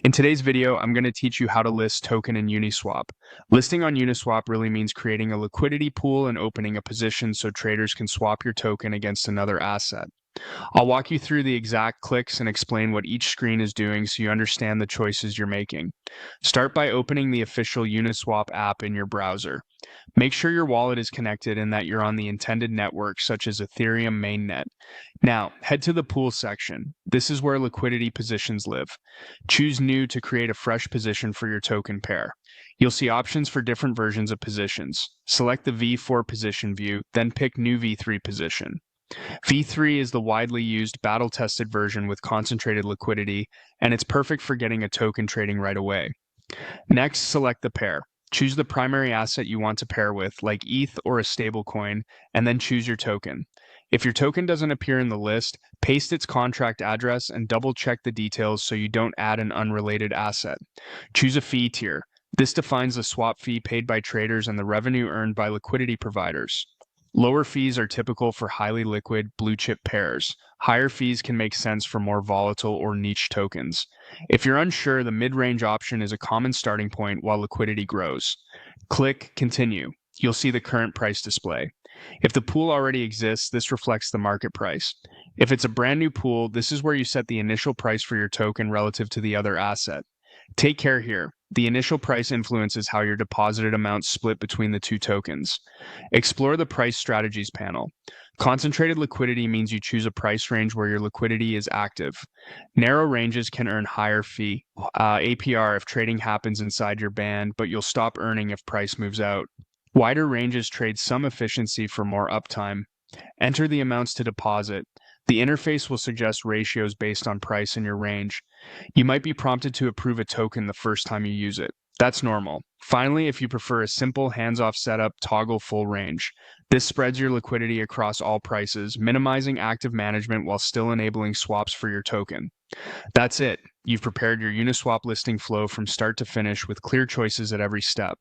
In today's video, I'm going to teach you how to list token in UniSwap. Listing on UniSwap really means creating a liquidity pool and opening a position so traders can swap your token against another asset. I'll walk you through the exact clicks and explain what each screen is doing so you understand the choices you're making. Start by opening the official UniSwap app in your browser. Make sure your wallet is connected and that you're on the intended network, such as Ethereum mainnet. Now, head to the pool section. This is where liquidity positions live. Choose New to create a fresh position for your token pair. You'll see options for different versions of positions. Select the V4 position view, then pick New V3 position. V3 is the widely used battle-tested version with concentrated liquidity, and it's perfect for getting a token trading right away. Next, select the pair. Choose the primary asset you want to pair with, like ETH or a stablecoin, and then choose your token. If your token doesn't appear in the list, paste its contract address and double-check the details so you don't add an unrelated asset. Choose a fee tier. This defines the swap fee paid by traders and the revenue earned by liquidity providers. Lower fees are typical for highly liquid blue-chip pairs. Higher fees can make sense for more volatile or niche tokens. If you're unsure, the mid-range option is a common starting point while liquidity grows. Click Continue. You'll see the current price display. If the pool already exists, this reflects the market price. If it's a brand new pool, this is where you set the initial price for your token relative to the other asset. Take care here. The initial price influences how your deposited amounts split between the two tokens. Explore the price strategies panel. Concentrated liquidity means you choose a price range where your liquidity is active. Narrow ranges can earn higher fee, APR if trading happens inside your band, but you'll stop earning if price moves out. Wider ranges trade some efficiency for more uptime. Enter the amounts to deposit. The interface will suggest ratios based on price in your range. You might be prompted to approve a token the first time you use it. That's normal. Finally, if you prefer a simple hands-off setup, toggle full range. This spreads your liquidity across all prices, minimizing active management while still enabling swaps for your token. That's it. You've prepared your Uniswap listing flow from start to finish with clear choices at every step.